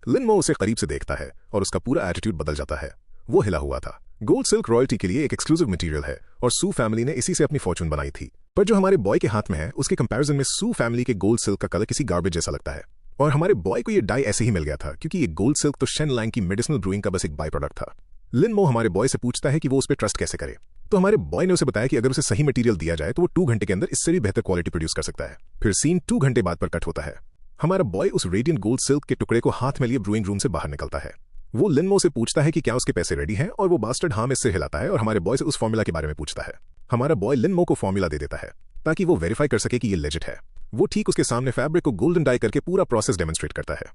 लिन मो उसे करीब से देखता है और उसका पूरा एटीट्यूड बदल जाता है। वो हिला हुआ था। गोल्ड सिल्क रॉयल्टी के लिए एक एक्सक्लूसिव मटेरियल है और सू फैमिली ने इसी से अपनी फॉर्चून बनाई थी। पर जो हमारे बॉय के हाथ में है उसके कंपैरिजन में सू फैमिली के गोल्ड सिल्क का कलर किसी गार्बेज जैसा लगता है। और हमारे बॉय को ये डाई ऐसे ही मिल गया था क्योंकि ये गोल्ड सिल्क तो शेन लैंग की मेडिसिनल ब्रूइंग का बस एक बाई प्रोडक्ट था। लिन मो हमारे बॉय से पूछता है कि वो उस पर ट्रस्ट कैसे करे। तो हमारे बॉय ने उसे बताया कि अगर उसे सही मटेरियल दिया जाए तो वो 2 घंटे के अंदर इससे भी बेहतर क्वालिटी प्रोड्यूस कर सकता है। फिर सीन 2 घंटे बाद पर कट होता है। हमारा बॉय उस रेडियंट गोल्ड सिल्क के टुकड़े को हाथ में लिए ब्रूइंग रूम से बाहर निकलता है। वो लिन मो से पूछता है कि क्या उसके पैसे रेडी हैं और वो बास्टर्ड हाँ में सिर हिलाता है और हमारे बॉय से उस फॉर्मूला के बारे में पूछता है। हमारा बॉय लिन मो को फॉर्मूला दे देता है ताकि वो वेरीफाई कर सके कि ये लेजिट है। वो ठीक उसके सामने फैब्रिक को गोल्डन डाई करके पूरा प्रोसेस डेमोन्स्ट्रेट करता है।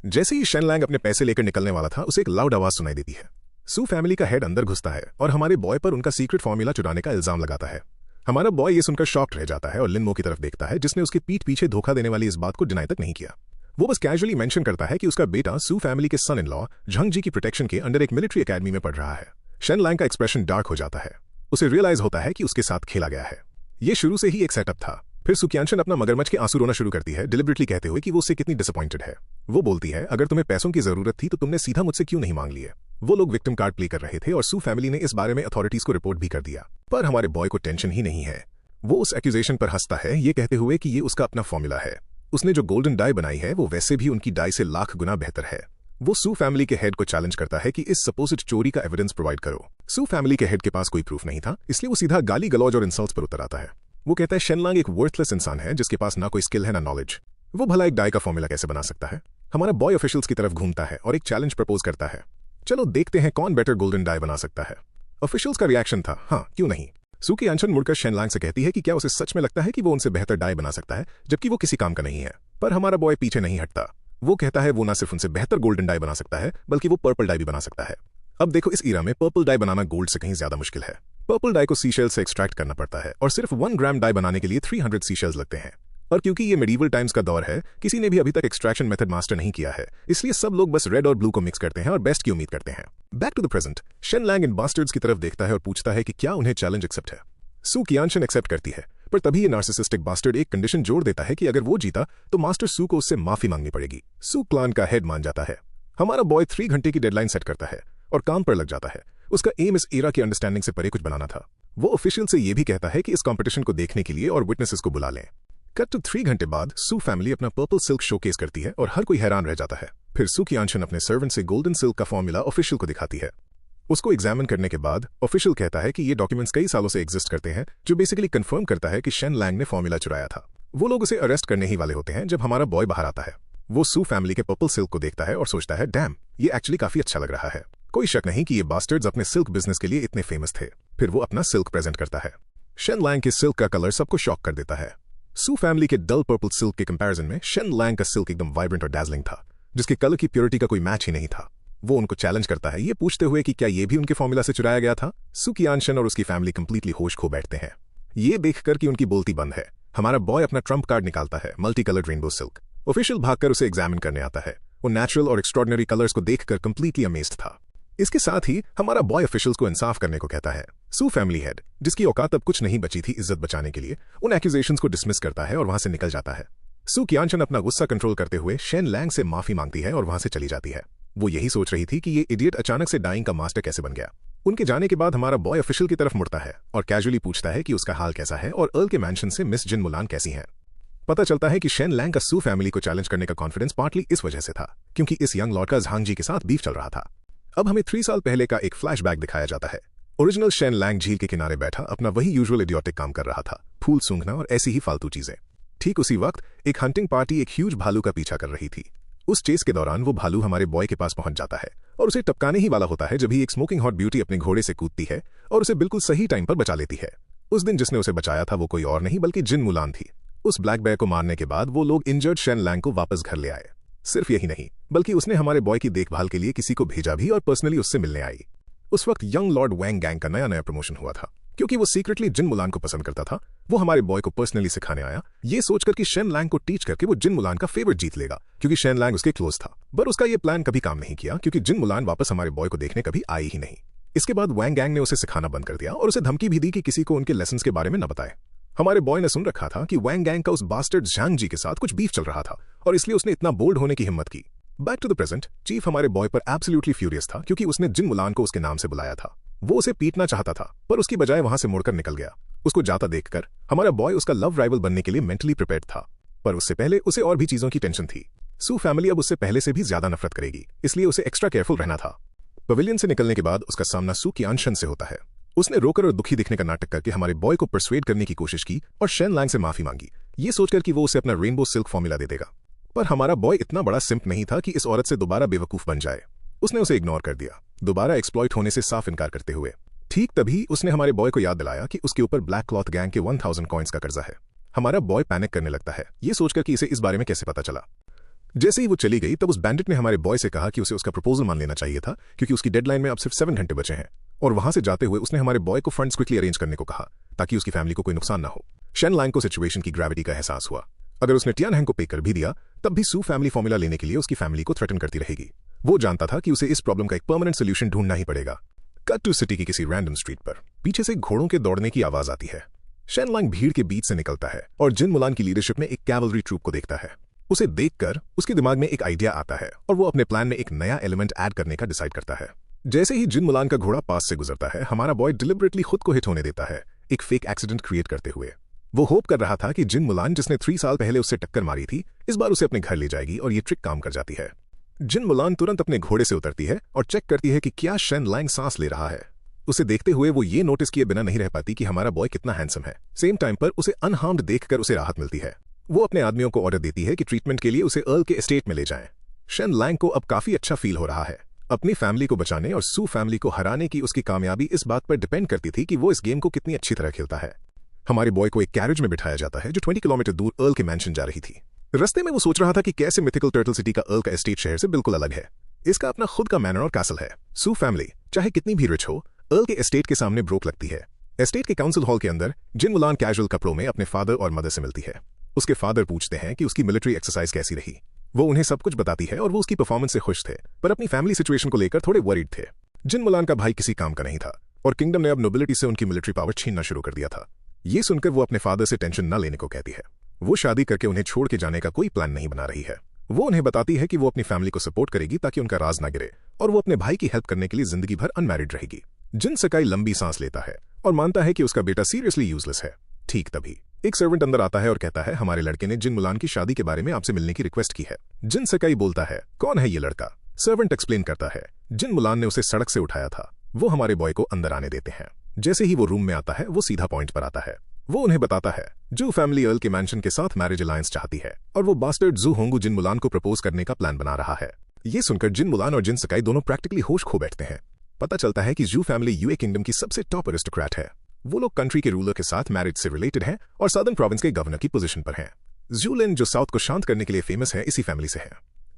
जैसे ही शेन लैंग अपने पैसे लेकर निकलने वाला था उसे एक लाउड आवाज सुनाई देती है। सू फैमिली का हेड अंदर घुसता है और हमारे बॉय पर उनका सीक्रेट फॉर्मूला चुराने का इल्जाम लगाता है। हमारा बॉय ये सुनकर शॉक्ड रह जाता है और लिन मो की तरफ देखता है जिसने उसकी पीठ पीछे धोखा देने वाली इस बात को डिनाई तक नहीं किया। वो बस कैजुअली मेंशन करता है कि उसका बेटा सू फैमिली के सन इन लॉ झंग जी की प्रोटेक्शन के अंडर एक मिलिट्री एकेडमी में पढ़ रहा है। शेन लैंग का एक्सप्रेशन डार्क हो जाता है। उसे रियलाइज होता है कि उसके साथ खेला गया है। ये शुरू से ही एक सेटअप था। फिर सुकियानशन अपना मगरमच्छ के आंसू रोना शुरू करती है, डिलिबरेटली कहते हुए कि वो उससे कितनी डिसअपॉइंटेड है। वो बोलती है, अगर तुम्हें पैसों की जरूरत थी तो तुमने सीधा मुझसे क्यों नहीं मांग लिए। वो लोग विक्टिम कार्ड प्ले कर रहे थे और सू फैमिली ने इस बारे में अथॉरिटीज को रिपोर्ट भी कर दिया। पर हमारे बॉय को टेंशन ही नहीं है। वो उस एक्यूजेशन पर हंसता है, ये कहते हुए कि ये उसका अपना फॉर्मूला है। उसने जो गोल्डन डाई बनाई है वो वैसे भी उनकी डाई से लाख गुना बेहतर है। वो सू फैमिली के हेड को चैलेंज करता है कि इस सपोज्ड चोरी का एविडेंस प्रोवाइड करो। सू फैमिली के हेड के पास कोई प्रूफ नहीं था, इसलिए वो सीधा गाली गलौज और इंसल्ट्स पर उतर आता है। वो कहता है शेन लैंग एक वर्थलेस इंसान है जिसके पास ना कोई स्किल है ना नॉलेज। वो भला एक डाई का फॉर्मूला कैसे बना सकता है। हमारा बॉय ऑफिशियल्स की तरफ घूमता है और एक चैलेंज प्रपोज करता है, चलो देखते हैं कौन बेटर गोल्डन डाई बना सकता है। ऑफिशियल्स का रिएक्शन था, हाँ क्यों नहीं। सुकियानशन मुड़कर शेन लैंग से कहती है कि क्या उसे सच में लगता है कि वो उनसे बेहतर डाई बना सकता है जबकि वो किसी काम का नहीं है। पर हमारा बॉय पीछे नहीं हटता। वो कहता है वो ना सिर्फ उनसे बेहतर गोल्डन डाई बना सकता है बल्कि वो पर्पल डाई भी बना सकता है। अब देखो, इस ईरा में पर्पल डाई बनाना गोल्ड से कहीं ज्यादा मुश्किल है। पर्पल डाई को सीशेल से एक्सट्रैक्ट करना पड़ता है और सिर्फ 1 ग्राम डाई बनाने के लिए 300 सीशेल्स लगते हैं। और क्योंकि ये मेडिवल टाइम्स का दौर है, किसी ने भी अभी तक एक्सट्रैक्शन मेथड मास्टर नहीं किया है, इसलिए सब लोग बस रेड और ब्लू को मिक्स करते हैं और बेस्ट की उम्मीद करते हैं। Back to the present, Shane Lang in Bastards की तरफ देखता है और पूछता है कि क्या उन्हें चैलेंज एक्सेप्ट है। सुकियानशन एक्सेप्ट करती है, पर तभी ये नार्सिसिस्टिक बास्टर्ड एक कंडीशन जोड़ देता है कि अगर वो जीता तो मास्टर सू को उससे माफी मांगनी पड़ेगी। सू क्लान का हेड मान जाता है। हमारा बॉय 3 घंटे की डेडलाइन सेट करता है और काम पर लग जाता है। उसका एम इस एरा की अंडरस्टैंडिंग से परे कुछ बनाना था। वो ऑफिशियल से ये भी कहता है कि इस कंपटीशन को देखने के लिए और विटनेसेस को बुला लें। कट टू 3 घंटे बाद सू फैमिली अपना पर्पल सिल्क शोकेस करती है और हर कोई हैरान रह जाता है। फिर सुकियानशन अपने सर्वेंट से गोल्डन सिल्क का फॉर्मूला ऑफिशियल को दिखाती है। उसको एग्जामिन करने के बाद ऑफिशियल कहता है कि ये डॉक्यूमेंट्स कई सालों से एग्जिस्ट करते हैं, जो बेसिकली कंफर्म करता है कि शेन लैंग ने फॉर्मूला चुराया था। वो लोग उसे अरेस्ट करने ही वाले होते हैं जब हमारा बॉय बाहर आता है। वो सू फैमिली के पर्पल सिल्क को देखता है और सोचता है, डैम, ये एक्चुअली काफी अच्छा लग रहा है। कोई शक नहीं कि ये बास्टर्ड्स अपने सिल्क बिजनेस के लिए इतने फेमस थे। फिर वो अपना सिल्क प्रेजेंट करता है। शेन लैंग के सिल्क का कलर सबको शॉक कर देता है। सू फैमिली के डल पर्पल सिल्क के कंपैरिजन में शेन लैंग का सिल्क एकदम वाइब्रेंट और डैजलिंग था, जिसके कलर की प्योरिटी का कोई मैच ही नहीं था। वो उनको चैलेंज करता है, ये पूछते हुए कि क्या ये भी उनके फॉर्मूला से चुराया गया था। सुकियानशन और उसकी फैमिली कंप्लीटली होश खो बैठते हैं, ये देखकर कि उनकी बोलती बंद है। हमारा बॉय अपना ट्रम्प कार्ड निकालता है, multi coloured rainbow silk. Official भागकर उसे एग्जामिन करने आता है। वो नेचुरल और एक्स्ट्रॉर्डिनरी कलर्स को देखकर कंप्लीटली अमेज्ड था। इसके साथ ही हमारा बॉय ऑफिशियल्स को इंसाफ करने को कहता है। सू फैमिली हेड, जिसकी औकात अब कुछ नहीं बची थी इज्जत बचाने के लिए, उन एक्यूजेशंस को डिसमिस करता है और वहां से निकल जाता है। सुकियानशन अपना गुस्सा कंट्रोल करते हुए शेन लैंग से माफी मांगती है और वहां से चली जाती है। वो यही सोच रही थी कि ये इडियट अचानक से डाइंग का मास्टर कैसे बन गया। उनके जाने के बाद हमारा बॉय ऑफिशियल की तरफ मुड़ता है और कैजुअली पूछता है कि उसका हाल कैसा है और अर्ल के मैंशन से मिस जिन मुलान कैसी हैं। पता चलता है कि शेन लैंग का सू फैमिली को चैलेंज करने का कॉन्फिडेंस पार्टली इस वजह से था क्योंकि इस यंग लॉर्ड का झांग जी के साथ बीफ चल रहा था। अब हमें 3 साल पहले का एक फ्लैशबैक दिखाया जाता है। ओरिजिनल शेन लैंग झील के किनारे बैठा अपना वही यूजुअल इडियोटिक काम कर रहा था, फूल सूंघना और ऐसी ही फालतू चीजें। ठीक उसी वक्त एक हंटिंग पार्टी एक ह्यूज भालू का पीछा कर रही थी। उस चेस के दौरान वो भालू हमारे बॉय के पास पहुंच जाता है और उसे टपकाने ही वाला होता है जब ही एक स्मोकिंग हॉट ब्यूटी अपने घोड़े से कूदती है और उसे बिल्कुल सही टाइम पर बचा लेती है। उस दिन जिसने उसे बचाया था वो कोई और नहीं बल्कि जिन मुलान थी। उस ब्लैक बेयर को मारने के बाद वो लोग इंजर्ड शेन लैंग को वापस घर ले आए। सिर्फ यही नहीं बल्कि उसने हमारे बॉय की देखभाल के लिए किसी को भेजा भी और पर्सनली उससे मिलने आई। उस वक्त यंग लॉर्ड वैंग गैंग का नया प्रमोशन हुआ था। क्योंकि वो सीक्रेटली जिन मुलान को पसंद करता था, वो हमारे बॉय को पर्सनली सिखाने आया, ये सोचकर कि शेन लैंग को टीच करके वो जिन मुलान का फेवरेट जीत लेगा क्योंकि शेन लैंग उसके क्लोज था। पर उसका ये प्लान कभी काम नहीं किया क्योंकि जिन मुलान वापस हमारे बॉय को देखने कभी आई ही नहीं। इसके बाद वैंग गैंग ने उसे सिखाना बंद कर दिया और उसे धमकी भी दी कि किसी को उनके लेसन्स के बारे में न बताए। हमारे बॉय ने सुन रखा था कि वैंग गैंग का उस बास्टर्ड झांग जी के साथ कुछ बीफ चल रहा था और इसलिए उसने इतना बोल्ड होने की हिम्मत की। Back to the present, chief हमारे बॉय पर एब्सोल्युटली फ्यूरियस था क्योंकि उसने जिन मुलान को उसके नाम से बुलाया था। वो उसे पीटना चाहता था पर उसकी बजाय वहां से मुड़कर निकल गया। उसको जाता देखकर हमारा बॉय उसका लव राइवल बनने के लिए मेंटली प्रिपेयर्ड था, पर उससे पहले उसे और भी चीजों की टेंशन थी। सू फैमिली अब उससे पहले से भी ज्यादा नफरत करेगी, इसलिए उसे एक्स्ट्रा केयरफुल रहना था। पवेलियन से निकलने के बाद उसका सामना सू कियानशन से होता है। उसने रोकर और दुखी दिखने का नाटक करके हमारे बॉय को परसुएड करने की कोशिश की और शेन लैंग से माफी मांगी, ये सोचकर कि वो उसे अपना रेनबो सिल्क फॉर्मूला दे देगा। पर हमारा बॉय इतना बड़ा सिंप नहीं था कि इस औरत से दोबारा बेवकूफ बन जाए। उसने उसे इग्नोर कर दिया, दोबारा एक्सप्लॉइट होने से साफ इनकार करते हुए। ठीक तभी उसने हमारे बॉय को याद दिलाया कि उसके ऊपर ब्लैक क्लॉथ गैंग के 1000 कॉइन्स का कर्जा है। हमारा बॉय पैनिक करने लगता है, ये सोचकर कि इसे इस बारे में कैसे पता चला। जैसे ही वो चली गई तब उस बैंडिट ने हमारे बॉय से कहा कि उसे उसका प्रपोजल मान लेना चाहिए था क्योंकि उसकी डेडलाइन में अब सिर्फ 7 घंटे बचे हैं। और वहां से जाते हुए उसने हमारे बॉय को फंड्स क्विकली अरेंज करने को कहा ताकि उसकी फैमिली को कोई नुकसान ना हो। शेन लैंग को सिचुएशन की ग्रेविटी का एहसास हुआ। अगर उसने टियानहेंग को पे कर भी दिया तब भी सू फैमिली फॉर्मूला लेने के लिए उसकी फैमिली को थ्रेटन करती रहेगी। वो जानता था कि उसे इस प्रॉब्लम का एक परमानेंट सोल्यूशन ढूंढना ही पड़ेगा। कट टू सिटी की किसी रैंडम स्ट्रीट पर पीछे से घोड़ों के दौड़ने की आवाज आती है। शेन लैंग भीड़ के बीच से निकलता है और जिन मुलान की लीडरशिप में एक कैवलरी ट्रूप को देखता है। उसे देखकर उसके दिमाग में एक आइडिया आता है और वो अपने प्लान में एक नया एलिमेंट ऐड करने का डिसाइड करता है। जैसे ही जिन मुलान का घोड़ा पास से गुजरता है हमारा बॉय डिलिबरेटली खुद को हिट होने देता है, एक फेक एक्सीडेंट क्रिएट करते हुए। वो होप कर रहा था कि जिन मुलान जिसने 3 साल पहले उससे टक्कर मारी थी इस बार उसे अपने घर ले जाएगी और ये ट्रिक काम कर जाती है। जिन मुलान तुरंत अपने घोड़े से उतरती है और चेक करती है कि क्या शेन लैंग सांस ले रहा है। उसे देखते हुए वो ये नोटिस किए बिना नहीं रह पाती कि हमारा बॉय कितना हैंडसम है। सेम टाइम पर उसे अनहार्म्ड देखकर उसे राहत मिलती है। वो अपने आदमियों को ऑर्डर देती है कि ट्रीटमेंट के लिए उसे अर्ल के एस्टेट में ले जाएं। शेन लैंग को अब काफी अच्छा फील हो रहा है। अपनी फैमिली को बचाने और सू फैमिली को हराने की उसकी कामयाबी इस बात पर डिपेंड करती थी कि वो इस गेम को कितनी अच्छी तरह खेलता है। हमारे बॉय को एक कैरेज में बिठाया जाता है जो 20 किलोमीटर दूर अर्ल के मैंशन जा रही थी। रास्ते में वो सोच रहा था कि कैसे मिथिकल टर्टल सिटी का अर्ल का एस्टेट शहर से बिल्कुल अलग है। इसका अपना खुद का मैनर और कैसल है। सू फैमिली चाहे कितनी भी रिच हो, अर्ल के एस्टेट के सामने ब्रोक लगती है। एस्टेट के काउंसिल हॉल के अंदर जिन मुलान कैजुअल कपड़ों में अपने फादर और मदर से मिलती है। उसके फादर पूछते हैं कि उसकी मिलिट्री एक्सरसाइज कैसी रही। वो उन्हें सब कुछ बताती है और वो उसकी परफॉर्मेंस से खुश थे, पर अपनी फैमिली सिचुएशन को लेकर थोड़े वरीड थे। जिन मुलान का भाई किसी काम का नहीं था और किंगडम ने अब नोबिलिटी से उनकी मिलिट्री पावर छीनना शुरू कर दिया था। ये सुनकर वो अपने फादर से टेंशन न लेने को कहती है। वो शादी करके उन्हें छोड़ के जाने का कोई प्लान नहीं बना रही है। वो उन्हें बताती है कि वो अपनी फैमिली को सपोर्ट करेगी ताकि उनका राज ना गिरे और वो अपने भाई की हेल्प करने के लिए जिंदगी भर अनमैरिड रहेगी। जिन सकाई लंबी सांस लेता है और मानता है कि उसका बेटा सीरियसली यूजलेस है। ठीक तभी एक सर्वेंट अंदर आता है और कहता है हमारे लड़के ने जिन मुलान की शादी के बारे में आपसे मिलने की रिक्वेस्ट की है। जिन सकाई बोलता है कौन है ये लड़का। सर्वेंट एक्सप्लेन करता है जिन मुलान ने उसे सड़क से उठाया था। वो हमारे बॉय को अंदर आने देते हैं। जैसे ही वो रूम में आता है वो सीधा पॉइंट पर आता है। वो उन्हें बताता है जू फैमिली अर्ल के मैंशन के साथ मैरिज अलायंस चाहती है और वो बास्टर्ड जू होंगू जिन मुलान को प्रपोज करने का प्लान बना रहा है। ये सुनकर जिन मुलान और जिन सकाई दोनों प्रैक्टिकली होश खो बैठते हैं। पता चलता है कि जू फैमिली यूए किंगडम की सबसे टॉप एरिस्टोक्रेट है। वो लोग कंट्री के रूलर के साथ मैरिज से रिलेटेड हैं और सदर्न प्रोविंस के गवर्नर की पोजीशन पर हैं। जूलिन जो साउथ को शांत करने के लिए फेमस है इसी फैमिली से है।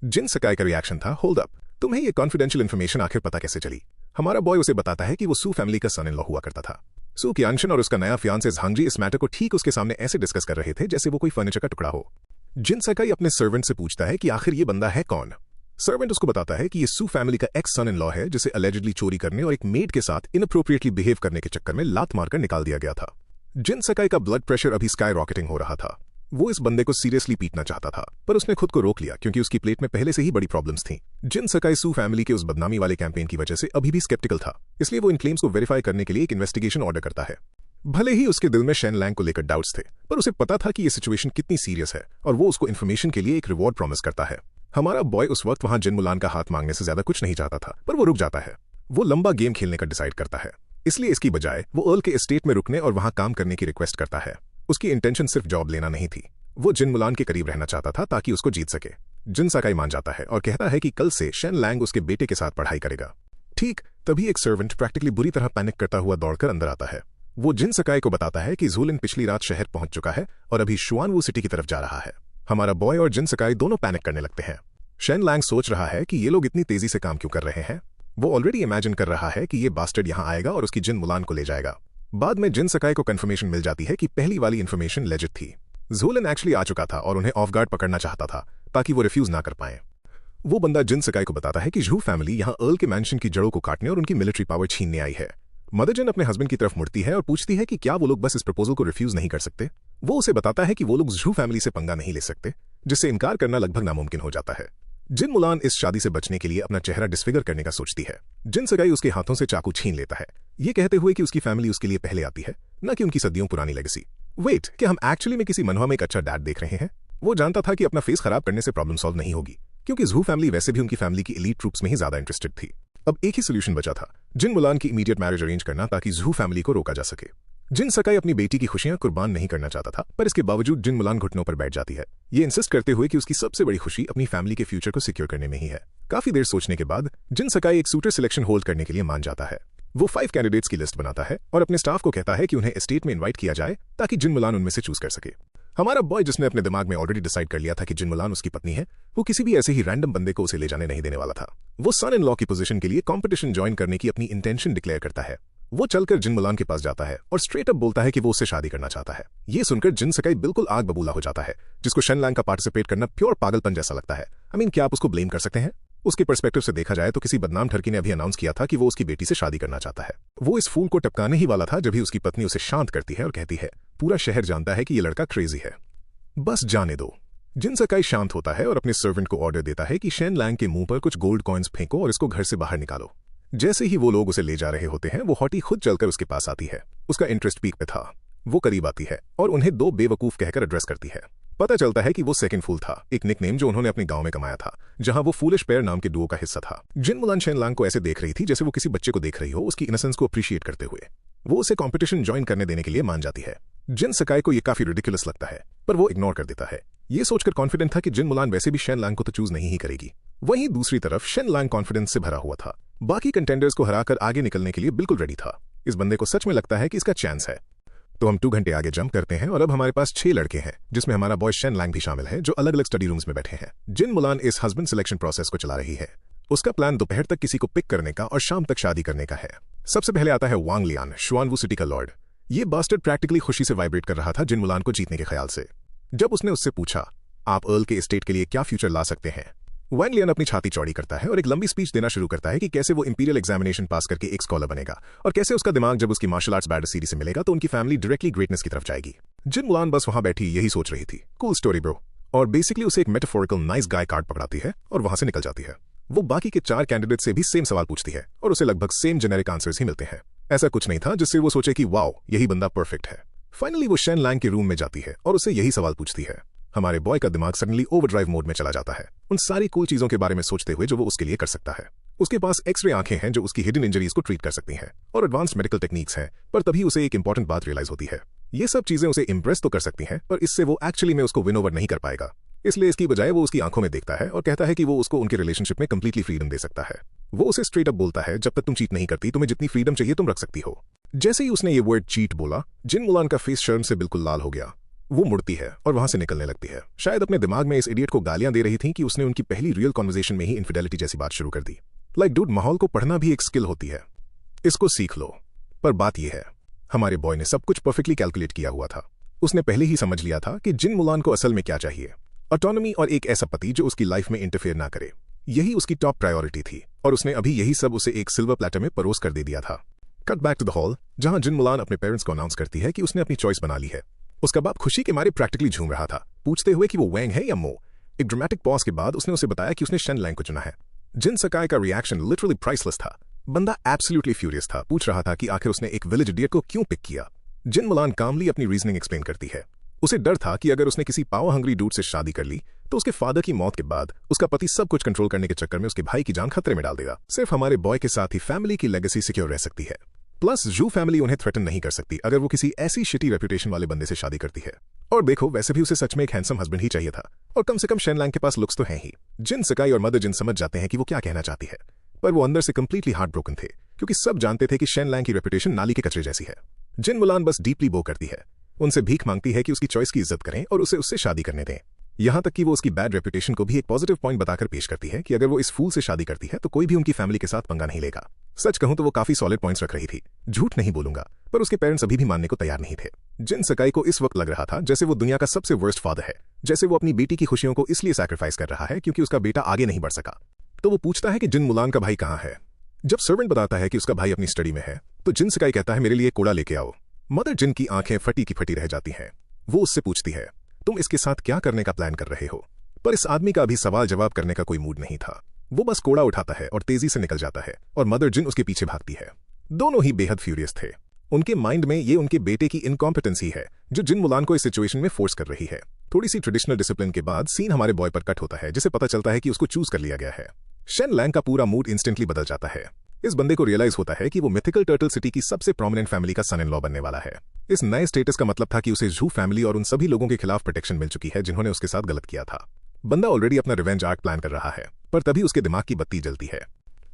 जिन सकाई का रिएक्शन था होल्ड अप, तुम्हें ये कॉन्फिडेंशियल इन्फॉर्मेशन आखिर पता कैसे चली। हमारा बॉय उसे बताता है कि वो सू फैमिली का सन इन लॉ हुआ करता था। सू कियानशन और उसका नया फियांसे झांगजी इस मैटर को ठीक उसके सामने ऐसे डिस्कस कर रहे थे जैसे वो कोई फर्नीचर का टुकड़ा हो। जिन सकाई अपने सर्वेंट से पूछता है कि आखिर ये बंदा है कौन। सर्वेंट उसको बताता है कि ये सू फैमिली का एक्स सन इन लॉ है जिसे अलेजिडली चोरी करने और एक मेड के साथ इनअप्रोप्रिएटली बिहेव करने के चक्कर में लात मारकर निकाल दिया गया था। जिन सकाई का ब्लड प्रेशर अभी स्काई रॉकेटिंग हो रहा था। वो इस बंदे को सीरियसली पीटना चाहता था पर उसने खुद को रोक लिया क्योंकि उसकी प्लेट में पहले से ही बड़ी प्रॉब्लम्स थी। जिन सकाई सू फैमिली के उस बदनामी वाले कैंपेन की वजह से अभी भी स्केप्टिकल था, इसलिए वो इन क्लेम्स को वेरीफाई करने के लिए एक इन्वेस्टिगेशन ऑर्डर करता है। भले ही उसके दिल में शेन लैंग को लेकर डाउट्स थे, पर उसे पता था कि ये सिचुएशन कितनी सीरियस है और वो उसको इन्फॉर्मेशन के लिए एक रिवॉर्ड प्रॉमिस करता है। हमारा बॉय उस वक्त वहां जिन मुलान का हाथ मांगने से ज्यादा कुछ नहीं चाहता था, पर वो रुक जाता है। वो लंबा गेम खेलने का डिसाइड करता है, इसलिए इसकी बजाय वो अर्ल के एस्टेट में रुकने और वहां काम करने की रिक्वेस्ट करता है। उसकी इंटेंशन सिर्फ जॉब लेना नहीं थी, वो जिन मुलान के करीब रहना चाहता था ताकि उसको जीत सके। जिन सकाई मान जाता है और कहता है कि कल से शेन लैंग उसके बेटे के साथ पढ़ाई करेगा। ठीक तभी एक सर्वेंट प्रैक्टिकली बुरी तरह पैनिक करता हुआ दौड़कर अंदर आता है। वो जिन सकाई को बताता है कि जूलिन पिछली रात शहर पहुंच चुका है और अभी शुआनवू सिटी की तरफ जा रहा है। हमारा बॉय और जिन सकाई दोनों पैनिक करने लगते हैं। शेन लैंग सोच रहा है कि ये लोग इतनी तेजी से काम क्यों कर रहे हैं। वो ऑलरेडी इमेजिन कर रहा है कि ये बास्टर्ड यहां आएगा और उसकी जिन मुलान को ले जाएगा। बाद में जिन सकाई को कंफर्मेशन मिल जाती है कि पहली वाली इन्फॉर्मेशन लेजिट थी। जूलिन एक्चुअली आ चुका था और उन्हें ऑफ गार्ड पकड़ना चाहता था ताकि वो रिफ्यूज ना कर पाए। वो बंदा जिन सकाई को बताता है कि जू फैमिली यहां अर्ल के मैंशन की जड़ों को काटने और उनकी मिलिट्री पावर छीनने आई है। मदर जिन अपने हस्बैंड की तरफ मुड़ती है और पूछती है कि क्या वो लोग बस इस प्रपोजल को रिफ्यूज नहीं कर सकते। वो उसे बताता है कि वो लोग जू फैमिली से पंगा नहीं ले सकते, जिससे इनकार करना लगभग नामुमकिन हो जाता है। जिन मुलान इस शादी से बचने के लिए अपना चेहरा डिसफिगर करने का सोचती है। जिन सगाई उसके हाथों से चाकू छीन लेता है, ये कहते हुए कि उसकी फैमिली उसके लिए पहले आती है, न कि उनकी सदियों पुरानी लेगेसी। वेट, क्या हम एक्चुअली में किसी मनवा में एक अच्छा डैड देख रहे हैं? वो जानता था कि अपना फेस खराब करने से प्रॉब्लम सॉल्व नहीं होगी, क्योंकि जू फैमिली वैसे भी उनकी फैमिली की एलीट ट्रूप्स में ही ज्यादा इंटरेस्टेड थी। अब एक ही सोल्यूशन बचा था, जिन मुलान की इमीडिएट मैरिज अरेंज करना, ताकि जू फैमिली को रोका जा सके। जिन सकाई अपनी बेटी की खुशियां कुर्बान नहीं करना चाहता था, पर इसके बावजूद जिन मुलान घुटनों पर बैठ जाती है, ये इंसिस्ट करते हुए कि उसकी सबसे बड़ी खुशी अपनी फैमिली के फ्यूचर को सिक्योर करने में ही है। काफी देर सोचने के बाद जिन सकाई एक सूटर सिलेक्शन होल्ड करने के लिए मान जाता है। वो 5 कैंडिडेट्स की लिस्ट बनाता है और अपने स्टाफ को कहता है कि उन्हें एस्टेट में इन्वाइट किया जाए, ताकि जिन मुलान उनमें से चूज कर सके। हमारा बॉय, जिसने अपने दिमाग में ऑलरेडी डिसाइड कर लिया था कि जिन मुलान उसकी पत्नी है, वो किसी भी ऐसे ही रैंडम बंदे को उसे ले जाने नहीं देने वाला था। वो सन इन लॉ की पोजीशन के लिए कंपटीशन ज्वाइन करने की अपनी इंटेंशन डिक्लेयर करता है। वो चलकर जिन मुलान के पास जाता है और स्ट्रेट अप बोलता है कि वो उससे शादी करना चाहता है। ये सुनकर जिन सकाई बिल्कुल आग बबूला हो जाता है, जिसको शन लैंग का पार्टिसिपेट करना प्योर पागलपन जैसा लगता है। क्या आप उसको ब्लेम कर सकते हैं? उसके पर्सपेक्टिव से देखा जाए तो किसी बदनाम ठरकी ने अभी अनाउंस किया था कि वो उसकी बेटी से शादी करना चाहता है। वो इस फूल को टपकाने ही वाला था जब ही उसकी पत्नी उसे शांत करती है और कहती है, पूरा शहर जानता है कि ये लड़का क्रेजी है, बस जाने दो। जिन सकाई शांत होता है और अपने सर्वेंट को ऑर्डर देता है कि शेन लैंग के मुंह पर कुछ गोल्ड कॉइन्स फेंको और इसको घर से बाहर निकालो। जैसे ही वो लोग उसे ले जा रहे होते हैं, वो हॉटी खुद चलकर उसके पास आती है। उसका इंटरेस्ट पीक पे था। वो करीब आती है और उन्हें 2 बेवकूफ कहकर एड्रेस करती है। पता चलता है कि वो सेकंड फूल था, एक निकनेम जो उन्होंने अपने गांव में कमाया था, जहां वो फूलिश पेयर नाम के डुओ का हिस्सा था। जिन मुलान शेन लैंग को ऐसे देख रही थी जैसे वो किसी बच्चे को देख रही हो, उसकी इनोसेंस को अप्रिशिएट करते हुए। वो उसे कंपटीशन ज्वाइन करने देने के लिए मान जाती है। जिन सकाई को ये काफी रिडिकुलस लगता है, पर वो इग्नोर कर देता है। ये सोचकर कॉन्फिडेंट था कि जिन मुलान वैसे भी शेन लैंग को तो चूज नहीं ही करेगी। वहीं दूसरी तरफ शेन लैंग कॉन्फिडेंस से भरा हुआ था, बाकी कंटेंडर्स को हराकर आगे निकलने के लिए बिल्कुल रेडी था। इस बंदे को सच में लगता है कि इसका चांस है। तो हम 2 घंटे आगे जंप करते हैं और अब हमारे पास 6 लड़के हैं, जिसमें हमारा बॉय शेन लैंग भी शामिल है, जो अलग अलग स्टडी रूम्स में बैठे हैं। जिन मुलान इस हस्बैंड सिलेक्शन प्रोसेस को चला रही है। उसका प्लान दोपहर तक किसी को पिक करने का और शाम तक शादी करने का है। सबसे पहले आता है वांग लियान, शुआनवू सिटी का लॉर्ड। ये बास्टर्ड प्रैक्टिकली खुशी से वाइब्रेट कर रहा था जिन मुलान को जीतने के ख्याल से। जब उसने उससे पूछा, आप अर्ल के एस्टेट के लिए क्या फ्यूचर ला सकते हैं, वांग लियान अपनी छाती चौड़ी करता है और एक लंबी स्पीच देना शुरू करता है कि कैसे वो इंपीरियल एग्जामिनेशन पास करके एक स्कॉलर बनेगा और कैसे उसका दिमाग जब उसकी मार्शल आर्ट्स बैडर सीरीज से मिलेगा तो उनकी फैमिली डायरेक्टली ग्रेटनेस की तरफ जाएगी। जिन मुलान बस वहां बैठी यही सोच रही थी, कूल स्टोरी ब्रो, और बेसिकली उसे एक मेटाफोरिकल नाइस गाय कार्ड पकड़ाती है और वहां से निकल जाती है। वो बाकी के 4 कैंडिडेट से भी सेम सवाल पूछती है और उसे लगभग सेम जेनेरिक आंसर्स ही मिलते हैं। ऐसा कुछ नहीं था जिससे वो सोचे कि वाओ, यही बंदा परफेक्ट है। फाइनली वो शेन लैंग के रूम में जाती है और उसे यही सवाल पूछती है। हमारे बॉय का दिमाग सडनली ओवरड्राइव मोड में चला जाता है, उन सारी कूल चीजों के बारे में सोचते हुए जो वो उसके लिए कर सकता है। उसके पास एक्सरे आंखें हैं जो उसकी हिडन इंजरीज को ट्रीट कर सकती हैं और एडवांस मेडिकल टेक्निक्स हैं, पर तभी उसे एक इंपॉर्टेंट बात रियलाइज होती है। ये सब चीजें उसे इंप्रेस तो कर सकती हैं, पर इससे वो एक्चुअली में उसको विन ओवर नहीं कर पाएगा। इसलिए इसकी बजाय वो उसकी आंखों में देखता है और कहता है कि वो उसको उनके रिलेशनशिप में कंप्लीटली फ्रीडम दे सकता है। वो उसे स्ट्रेट अप बोलता है, जब तक तुम चीट नहीं करती, तुम्हें जितनी फ्रीडम चाहिए तुम रख सकती हो। जैसे ही उसने ये वर्ड चीट बोला, जिन मुलान का फेस शर्म से बिल्कुल लाल हो गया। वो मुड़ती है और वहां से निकलने लगती है। शायद अपने दिमाग में इस इडियट को गालियां दे रही थी कि उसने उनकी पहली रियल कॉन्वर्सेशन में ही इनफिडेलिटी जैसी बात शुरू कर दी। लाइक डूड, माहौल को पढ़ना भी एक स्किल होती है, इसको सीख लो। पर बात यह है, हमारे बॉय ने सब कुछ परफेक्टली कैलकुलेट किया हुआ था। उसने पहले ही समझ लिया था कि जिन मुलान को असल में क्या चाहिए, ऑटोनॉमी और एक ऐसा पति जो उसकी लाइफ में इंटरफेयर ना करे। यही उसकी टॉप प्रायोरिटी थी और उसने अभी यही सब उसे एक सिल्वर प्लेटर में परोस कर दे दिया था। Cut back to the hall, जहां जिन मुलान अपने पेरेंट्स को अनाउंस करती है कि उसने अपनी चॉइस बना ली है। उसका बाप खुशी के मारे प्रैक्टिकली झूम रहा था, पूछते हुए कि वो वैंग है या मो। एक ड्रामेटिक पॉज के बाद उसने उसे बताया कि उसने शेन लैंग को चुना है। जिन सकाई का रिएक्शन लिटरली प्राइसलेस था। बंदा एब्सोल्युटली फ्यूरियस था, पूछ रहा था कि आखिर उसने एक विलेज इडियट को क्यों पिक किया। जिन मुलान कामली अपनी रीजनिंग एक्सप्लेन करती है। उसे डर था कि अगर उसने किसी पावर हंग्री डूड से शादी कर ली तो उसके फादर की मौत के बाद उसका पति सब कुछ कंट्रोल करने के चक्कर में उसके भाई की जान खतरे में डाल देगा। सिर्फ हमारे बॉय के साथ ही फैमिली की लेगेसी सिक्योर रह सकती है। प्लस जू फैमिली उन्हें थ्रेटन नहीं कर सकती अगर वो किसी ऐसी शिटी रेपुटेशन वाले बंदे से शादी करती है। और देखो, वैसे भी उसे सच में एक हैंडसम हस्बैंड ही चाहिए था, और कम से कम शेन लैंग के पास लुक्स तो हैं ही। जिन सकाई और मदर जिन समझ जाते हैं कि वो क्या कहना चाहती है, पर वो अंदर से कंप्लीटली हार्ट ब्रोकन थे, क्योंकि सब जानते थे कि शेन लैंग की रेपुटेशन नाली के कचरे जैसी है। जिन मुलान बस डीपली बो करती है, उनसे भीख मांगती है कि उसकी चॉइस की इज्जत करें और उसे उससे शादी करने दें। यहां तक कि वो उसकी बैड रेपुटेशन को भी एक पॉजिटिव पॉइंट बताकर पेश करती है कि अगर वो इस फूल से शादी करती है तो कोई भी उनकी फैमिली के साथ पंगा नहीं लेगा। सच कहूं तो वो काफी सॉलिड पॉइंट्स रख रही थी, झूठ नहीं बोलूंगा, पर उसके पेरेंट्स अभी भी मानने को तैयार नहीं थे। जिन सकाई को इस वक्त लग रहा था जैसे वो दुनिया का सबसे वर्स्ट फादर है, जैसे वो अपनी बेटी की खुशियों को इसलिए सैक्रिफाइस कर रहा है क्योंकि उसका बेटा आगे नहीं बढ़ सका। तो वो पूछता है कि जिन मुलान का भाई कहां है। जब सर्वेंट बताता है कि उसका भाई अपनी स्टडी में है, तो जिन सकाई कहता है मेरे लिए कोड़ा लेके आओ। मदर जिन की आंखें फटी की फटी रह जाती हैं। वो उससे पूछती है, तुम इसके साथ क्या करने का प्लान कर रहे हो। पर इस आदमी का अभी सवाल जवाब करने का कोई मूड नहीं था। वो बस कोड़ा उठाता है और तेजी से निकल जाता है और मदर जिन उसके पीछे भागती है। दोनों ही बेहद फ्यूरियस थे। उनके माइंड में ये उनके बेटे की इनकॉम्पिटेंसी है जो जिन मुलान को इस सिचुएशन में फोर्स कर रही है। थोड़ी सी ट्रेडिशनल डिसिप्लिन के बाद सीन हमारे बॉय पर कट होता है, जिसे पता चलता है कि उसको चूज कर लिया गया है। शेन लैंग का पूरा मूड इंस्टेंटली बदल जाता है। इस बंदे को रियलाइज होता है कि वो मिथिकल टर्टल सिटी की सबसे प्रोमिनेंट फैमिली का सन इन लॉ बनने वाला है। इस नए स्टेटस का मतलब था कि उसे जू फैमिली और उन सभी लोगों के खिलाफ प्रोटेक्शन मिल चुकी है जिन्होंने उसके साथ गलत किया था। बंदा ऑलरेडी अपना रिवेंज आर्क प्लान कर रहा है, पर तभी उसके दिमाग की बत्ती जलती है।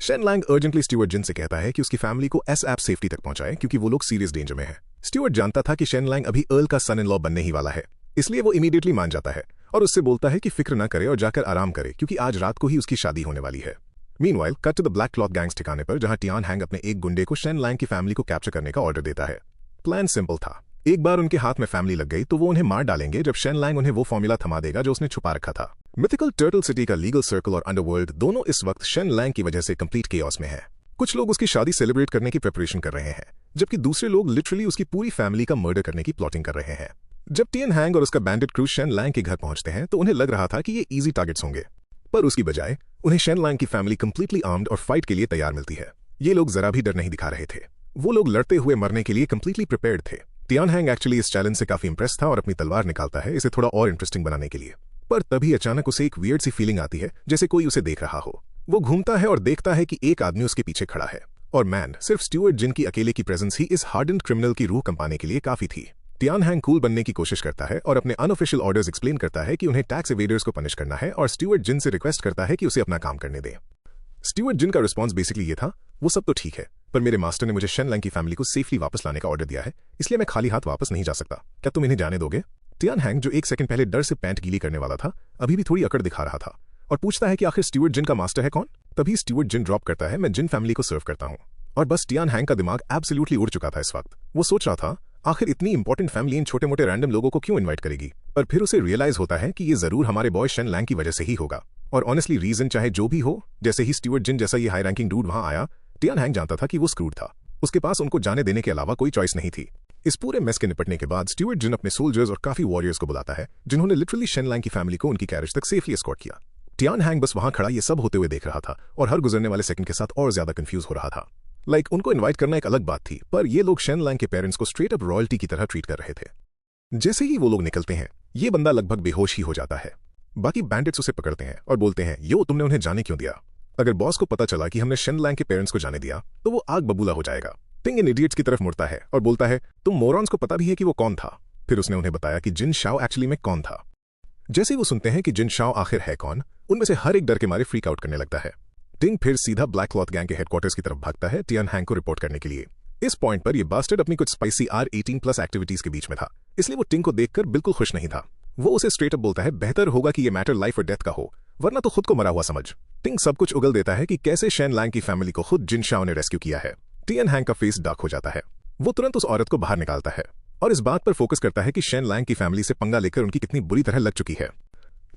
शेन लैंग अर्जेंटली स्टुअर्ट जिन से कहता है कि उसकी फैमिली को एसएप सेफ्टी तक पहुंचाए क्योंकि वो लोग सीरियस डेंजर में हैं। स्टुअर्ट जानता था कि शेन लैंग अभी अर्ल का सन इन लॉ बनने ही वाला है, इसलिए वो इमीडिएटली मान जाता है और उससे बोलता है कि फिक्र न करे और जाकर आराम करे क्योंकि आज रात को ही उसकी शादी होने वाली है। Meanwhile cut to the black cloth gangs ठिकाने पर, जहां टियान हैंग अपने एक गुंडे को शेन लैंग की फैमिली को कैप्चर करने का ऑर्डर देता है। प्लान सिंपल था। एक बार उनके हाथ में फैमिली लग गई तो वो उन्हें मार डालेंगे जब शेन लैंग उन्हें वो फॉर्मूला थमा देगा जो उसने छुपा रखा था। मिथिकल टर्टल सिटी का लीगल सर्कल और अंडरवर्ल्ड दोनों इस वक्त शेन लैंग की वजह से कंप्लीट केओस में है। कुछ लोग उसकी शादी सेलिब्रेट करने की प्रिपरेशन कर रहे हैं, जबकि दूसरे लोग लिटरली उसकी पूरी फैमिली का मर्डर करने की प्लॉटिंग कर रहे हैं। जब टियन हैंग और उसका बैंडिट क्रू शेन लैंग के घर पहुंचते हैं तो उन्हें लग रहा था कि ये इजी टारगेट्स होंगे, पर उसकी बजाय उन्हें शेन लैंग की फैमिली कंप्लीटली आर्म्ड और फाइट के लिए तैयार मिलती है। ये लोग जरा भी डर नहीं दिखा रहे थे। वो लोग लड़ते हुए मरने के लिए कंप्लीटली प्रिपेयर्ड थे। टियान हैंग एक्चुअली इस चैलेंज से काफी इंप्रेस था और अपनी तलवार निकालता है इसे थोड़ा और इंटरेस्टिंग बनाने के लिए। पर तभी अचानक उसे एक वियर्ड सी फीलिंग आती है, जैसे कोई उसे देख रहा हो। वो घूमता है और देखता है कि एक आदमी उसके पीछे खड़ा है और मैन सिर्फ स्टुअर्ट जिन की अकेले की प्रेजेंस ही इस हार्डन्ड क्रिमिनल की रूह कंपाने के लिए काफी थी। टियान हैंग कूल बनने की कोशिश करता है और अपने अनऑफिशियल ऑर्डर्स एक्सप्लेन करता है कि उन्हें टैक्स एवेडर्स को पनिश करना है और स्टुअर्ट जिन से रिक्वेस्ट करता है कि उसे अपना काम करने दे। स्टुअर्ट जिन का रिस्पॉन्स बेसिकली ये था, वो सब तो ठीक है, पर मेरे मास्टर ने मुझे शेन लैंग की फैमिली को सेफली वापस लाने का ऑर्डर दिया है, इसलिए मैं खाली हाथ वापस नहीं जा सकता। क्या तुम इन्हें जाने दोगे? टियान हैंग, जो एक सेकंड पहले डर से पैंट गीली करने वाला था, अभी भी थोड़ी अकड़ दिखा रहा था और पूछता है कि आखिर स्टुअर्ट जिन का मास्टर है कौन? तभी स्टुअर्ट जिन ड्रॉप करता है, मैं जिन फैमिली को सर्व करता हूँ। और बस टियान हैंग का दिमाग एब्सोल्युटली उड़ चुका था इस वक्त। वो सोच रहा था आखिर इतनी इंपॉर्टेंट फैमिली इन छोटे मोटे रैंडम लोगों को क्यों इन्वाइट करेगी, पर फिर उसे रियलाइज होता है कि ये जरूर हमारे बॉय शेन लैंग की वजह से ही होगा। और ऑनेस्टली रीजन चाहे जो भी हो, जैसे ही स्टुअर्ट जिन जैसा ये हाई रैंकिंग डूड वहां आया, टियान हैंग जानता था कि वो स्क्रूड था। उसके पास उनको जाने देने के अलावा कोई चॉइस नहीं थी। इस पूरे मेस के निपटने के बाद स्टुअर्ट जिन अपने सोल्जर्स और काफी वॉरियर्स को बुलाता है, जिन्होंने लिटरली शेन लैंग की फैमिली को उनकी कैरेज तक सेफली एस्कॉर्ट किया। टियान हैंग बस वहां खड़ा ये सब होते हुए देख रहा था और हर गुजरने वाले सेकंड के साथ और ज्यादा कंफ्यूज हो रहा था। उनको इन्वाइट करना एक अलग बात थी, पर ये लोग शेन लैंग के पेरेंट्स को स्ट्रेट अप रॉयल्टी की तरह ट्रीट कर रहे थे। जैसे ही वो लोग निकलते हैं, ये बंदा लगभग बेहोश ही हो जाता है। बाकी बैंडिट्स उसे पकड़ते हैं और बोलते हैं, यो तुमने उन्हें जाने क्यों दिया? अगर बॉस को पता चला कि हमने शेन लैंग के पेरेंट्स को जाने दिया तो वो आग बबूला हो जाएगा। टिंग इन इडियट्स की तरफ मुड़ता है और बोलता है, तुम मोरॉन्स को पता भी है कि वो कौन था? फिर उसने उन्हें बताया कि जिन शाओ एक्चुअली में कौन था। जैसे ही वो सुनते हैं कि जिन शाओ आखिर है कौन, उनमें से हर एक डर के मारे फ्रीक आउट करने लगता है। टिंग फिर सीधा ब्लैक क्लॉथ गैंग के हेडक्वार्टर्स की तरफ भागता है टियान हैंग को रिपोर्ट करने के लिए। इस पॉइंट पर ये बास्टर्ड अपनी कुछ स्पाइसी R18+ एक्टिविटीज के बीच में था, इसलिए वो टिंग को देखकर बिल्कुल खुश नहीं था। वो उसे स्ट्रेट अप बोलता है, बेहतर होगा कि ये मैटर लाइफ और डेथ का हो, वरना तो खुद को मरा हुआ समझ। टिंग सब कुछ उगल देता है कि कैसे शेन लैंग की फैमिली को खुद जिन शाओ ने रेस्क्यू किया है। टियान हैंग का फेस डार्क हो जाता है। वो तुरंत उस औरत को बाहर निकालता है और इस बात पर फोकस करता है कि शेन लैंग की फैमिली से पंगा लेकर उनकी कितनी बुरी तरह लग चुकी है।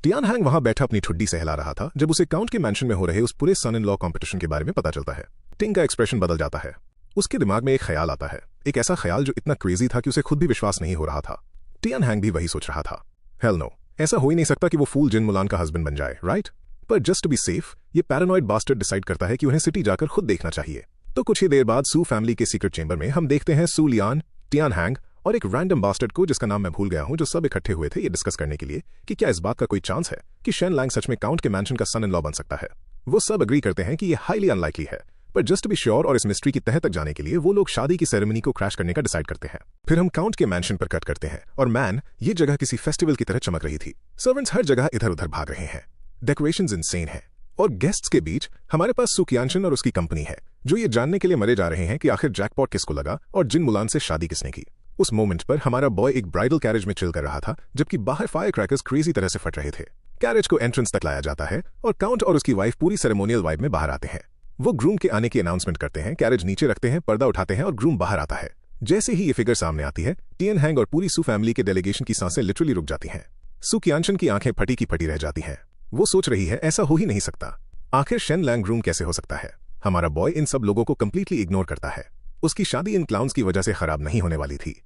टियान हैंग वहां बैठा अपनी ठुड्डी सहला रहा था जब उसे काउंट के मैंशन में हो रहे उस पूरे सन इन लॉ कॉम्पिटिशन के बारे में पता चलता है। टिंग का एक्सप्रेशन बदल जाता है। उसके दिमाग में एक ख्याल आता है, एक ऐसा ख्याल जो इतना क्रेजी था कि उसे खुद भी विश्वास नहीं हो रहा था। टियान हैंग भी वही सोच रहा था। हेल नो, ऐसा हो ही नहीं सकता कि वो फूल जिन मुलान का हस्बैंड बन जाए, राइट? पर जस्ट टू बी सेफ, ये पैरानॉइड बास्टर्ड डिसाइड करता है कि उन्हें सिटी जाकर खुद देखना चाहिए। तो कुछ ही देर बाद सू फैमिली के सीक्रेट चेंबर में हम देखते हैं सू लियान, टियान हैंग और एक रैंडम बास्टर्ड को जिसका नाम मैं भूल गया हूं, जो सब इकट्ठे हुए थे ये डिस्कस करने के लिए कि क्या इस बात का कोई चांस है कि शेन लैंग सच में काउंट के मैंशन का सन इन लॉ बन सकता है। वो सब अग्री करते हैं कि ये हाईली अनलाइकली है, पर जस्ट टू बी श्योर और इस मिस्ट्री की तह तक जाने के लिए वो लोग शादी की सेरेमनी को क्रैश करने का डिसाइड करते हैं। फिर हम काउंट के मैंशन पर कट करते हैं और मैन, ये जगह किसी फेस्टिवल की तरह चमक रही थी। सर्वेंट्स हर जगह इधर उधर भाग रहे हैं, डेकोरेशंस इनसेन है और गेस्ट्स के बीच हमारे पास सुकियानशन और उसकी कंपनी है, जो ये जानने के लिए मरे जा रहे हैं कि आखिर जैकपॉट किसको लगा और जिन मुलान से शादी किसने की। उस मोमेंट पर हमारा बॉय एक ब्राइडल कैरेज में चिल कर रहा था, जबकि बाहर फायर क्रैकर्स क्रेजी तरह से फट रहे थे। कैरेज को एंट्रेंस तक लाया जाता है और काउंट और उसकी वाइफ पूरी सेरेमोनियल वाइब में बाहर आते हैं। वो ग्रूम के आने की अनाउंसमेंट करते हैं, कैरेज नीचे रखते हैं, पर्दा उठाते हैं और ग्रूम बाहर आता है। जैसे ही ये फिगर सामने आती है, टियन हैंग और पूरी सू फैमिली के डेलीगेशन की सांसें लिटरली रुक जाती हैं। सुकियानशन की आंखें फटी की फटी रह जाती हैं। वो सोच रही है, ऐसा हो ही नहीं सकता। आखिर शेन लैंग ग्रूम कैसे हो सकता है? हमारा बॉय इन सब लोगों को कंप्लीटली इग्नोर करता है। उसकी शादी इन क्लाउन्स की वजह से खराब नहीं होने वाली थी।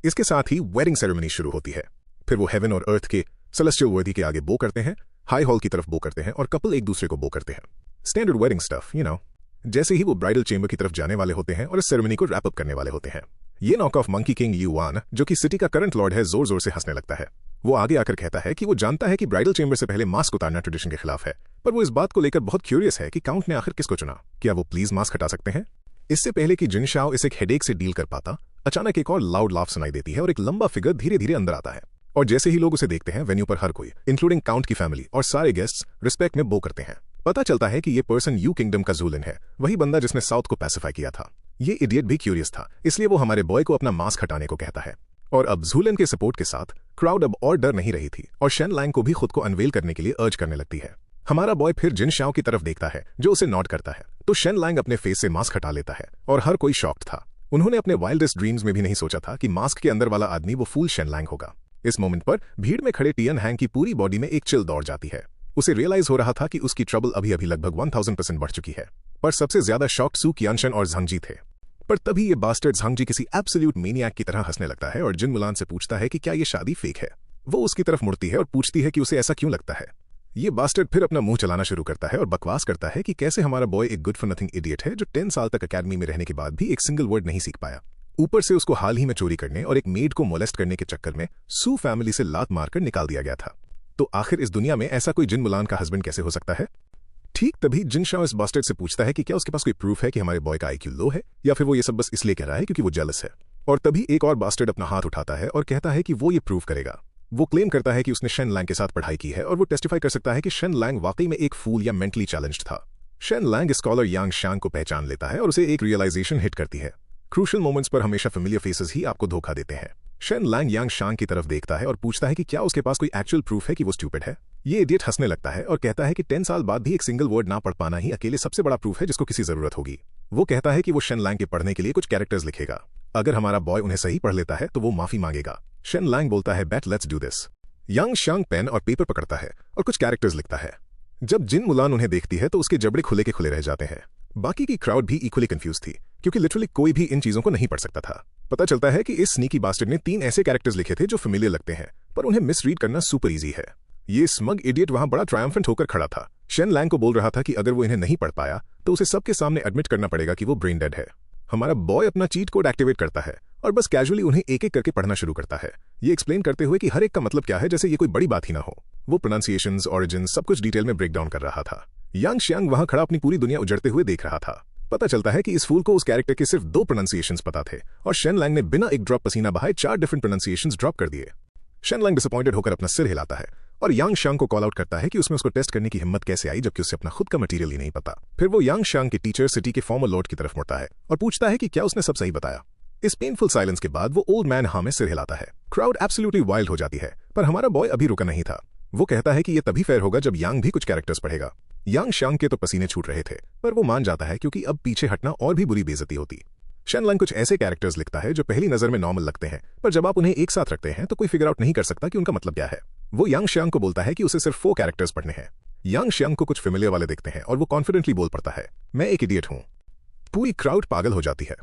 इसके साथ ही वेडिंग सेरेमनी शुरू होती है। फिर वो हेवन और अर्थ के सेलेस्टियल वर्दी के आगे बो करते हैं। हाई हॉल की तरफ बो करते हैं और कपल एक दूसरे को बो करते हैं। स्टैंडर्ड वेडिंग स्टफ, जैसे ही वो ब्राइडल चेंबर की तरफ जाने वाले होते हैं और इस सेरेमनी को रैप अप करने वाले होते हैं, ये knock off monkey king yuan, जो कि सिटी का करंट लॉर्ड है, जोर जोर से हंसने लगता है। वो आगे आकर कहता है कि वो जानता है कि ब्राइडल चेंबर से पहले मास्क उतारना ट्रेडिशन के खिलाफ है, पर वो इस बात को लेकर बहुत क्यूरियस है कि काउंट ने आखिर किसको चुना। क्या वो प्लीज मास्क हटा सकते हैं? इससे पहले कि जिन शाओ इस एक हेडेक से डील कर पाता, अचानक एक और लाउड लाफ सुनाई देती है और एक लंबा फिगर धीरे धीरे अंदर आता है। और जैसे ही लोग उसे देखते हैं, वेन्यू पर हर कोई, इंक्लूडिंग काउंट की फैमिली और सारे गेस्ट्स, रिस्पेक्ट में बो करते हैं। पता चलता है कि ये पर्सन यू किंगडम का जूलिन है, वही बंदा जिसने साउथ को पैसिफाई किया था। ये इडियट भी क्यूरियस था, इसलिए वो हमारे बॉय को अपना मास्क हटाने को कहता है। और अब जूलिन के सपोर्ट के साथ क्राउड अब और डर नहीं रही थी और शेन लैंग को भी खुद को अनवेल करने के लिए अर्ज करने लगती है। हमारा बॉय फिर जिन शाओ की तरफ देखता है, जो उसे नॉट करता है, तो शेन लैंग अपने फेस से मास्क हटा लेता है और हर कोई शॉक्ड था। उन्होंने अपने वाइल्डेस्ट ड्रीम्स में भी नहीं सोचा था कि मास्क के अंदर वाला आदमी वो फूल शेन लैंग होगा। इस मोमेंट पर भीड़ में खड़े टियन हैंग की पूरी बॉडी में एक चिल दौड़ जाती है। उसे रियलाइज हो रहा था कि उसकी ट्रबल अभी अभी लगभग 1000% बढ़ चुकी है। पर सबसे ज्यादा शॉक्ड सू कियानशन और झांगजी थे। पर तभी ये बास्टर्ड झांगजी किसी एब्सोल्यूट मेनियाक की तरह हंसने लगता है और जिन मुलान से पूछता है कि क्या ये शादी फेक है। वो उसकी तरफ मुड़ती है और पूछती है कि उसे ऐसा क्यों लगता है। ये बास्टर्ड फिर अपना मुंह चलाना शुरू करता है और बकवास करता है कि कैसे हमारा बॉय एक गुड फॉर नथिंग इडियट है जो 10 साल तक अकेडमी में रहने के बाद भी एक सिंगल वर्ड नहीं सीख पाया। ऊपर से उसको हाल ही में चोरी करने और एक मेड को मोलेस्ट करने के चक्कर में सू फैमिली से लात मारकर निकाल दिया गया था। तो आखिर इस दुनिया में ऐसा कोई जिन मुलान का हस्बैंड कैसे हो सकता है? ठीक तभी जिन शाओ इस बास्टर्ड से पूछता है कि क्या उसके पास कोई प्रूफ है कि हमारे बॉय का आईक्यू लो है, या फिर वो ये सब बस इसलिए कह रहा है क्योंकि वो जेलस है। और तभी एक और बास्टर्ड अपना हाथ उठाता है और कहता है कि वो ये प्रूव करेगा। वो क्लेम करता है कि उसने शेन लैंग के साथ पढ़ाई की है और वो टेस्टिफाई कर सकता है कि शेन लैंग वाकई में एक फूल या मेंटली चैलेंज्ड था। शेन लैंग स्कॉलर यांग शांग को पहचान लेता है और उसे एक रियलाइजेशन हिट करती है। क्रूशल मोमेंट्स पर हमेशा फेमिलियर फेसेस ही आपको धोखा देते हैं। शेन लैंग यांग शांग की तरफ देखता है और पूछता है कि क्या उसके पास कोई एक्चुअल प्रूफ है कि वो स्टूपिड है। ये इडियट हंसने लगता है और कहता है कि 10 साल बाद भी एक सिंगल वर्ड ना पढ़ पाना ही अकेले सबसे बड़ा प्रूफ है जिसको किसी जरूरत होगी। वो कहता है कि वो शेन लैंग के पढ़ने के लिए कुछ कैरेक्टर्स लिखेगा। अगर हमारा बॉय उन्हें सही पढ़ लेता है तो वो माफी मांगेगा। शेन लैंग बोलता है bet let's do this. Yang Shang pen और पेपर पकड़ता है और कुछ कैरेक्टर्स लिखता है। जब जिन मुलान उन्हें देखती है तो उसके जबड़े खुले के खुले रह जाते हैं। बाकी की क्राउड भी इक्वली कंफ्यूज थी क्योंकि लिटरली कोई भी इन चीजों को नहीं पढ़ सकता था। पता चलता है कि इस स्नीकी बास्टर्ड ने 3 ऐसे कैरेक्टर्स लिखे थे जो फेमिलियर लगते हैं, पर उन्हें मिसरीड करना सुपर इजी है। ये स्मग इडियट वहां बड़ा ट्रायम्फेंट होकर खड़ा था। शेन लैंग को बोल रहा था कि अगर वो इन्हें नहीं पढ़ पाया तो उसे सबके सामने एडमिट करना पड़ेगा कि वो ब्रेन डेड है। हमारा बॉय अपना चीट कोड एक्टिवेट करता है और बस कैजुअली उन्हें एक एक करके पढ़ना शुरू करता है, ये एक्सप्लेन करते हुए कि हर एक का मतलब क्या है, जैसे ये कोई बड़ी बात ही ना हो। वो प्रोनाउंसिएशंस, ऑरिजिन सब कुछ डिटेल में ब्रेक डाउन कर रहा था। यांग शियांग वहां खड़ा अपनी पूरी दुनिया उजड़ते हुए देख रहा था। पता चलता है कि इस फूल को उस कैरेक्टर के सिर्फ 2 प्रोनाउंसिएशंस पता थे और शेन लैंग ने बिना एक ड्रॉप पसीना बहाए 4 डिफरेंट प्रोनाउंसिएशंस ड्रॉप कर दिए। शेन लैंग डिसअपॉइंटेड होकर अपना सिर हिलाता है और यांग शांग को कॉल आउट करता है कि उसमें उसको टेस्ट करने की हिम्मत कैसे आई जबकि उसे अपना खुद का मटेरियल ही नहीं पता। फिर वो यांग शांग के टीचर सिटी के फॉर्मर लॉर्ड की तरफ मुड़ता है और पूछता है कि क्या उसने सब सही बताया। इस पेनफुल साइलेंस के बाद वो ओल्ड मैन हाँ में सिर हिलाता है। क्राउड एब्सोल्युटली वाइल्ड हो जाती है, पर हमारा बॉय अभी रुका नहीं था। वो कहता है कि ये तभी फेयर होगा जब यांग भी कुछ कैरेक्टर्स पढ़ेगा। यांग शांग के तो पसीने छूट रहे थे, पर वो मान जाता है क्योंकि अब पीछे हटना और भी बुरी बेइज्जती होती। शेन लैंग कुछ ऐसे कैरेक्टर्स लिखता है जो पहली नजर में नॉर्मल लगते हैं, पर जब आप उन्हें एक साथ रखते हैं तो कोई फिगर आउट नहीं कर सकता कि उनका मतलब क्या है। वो यांग शांग को बोलता है कि उसे सिर्फ 4 कैरेक्टर्स पढ़ने हैं। यांग शांग को कुछ फेमिलियर वाले दिखते हैं और वो कॉन्फिडेंटली बोल पड़ता है, मैं एक इडियट हूं। पूरी क्राउड पागल हो जाती है।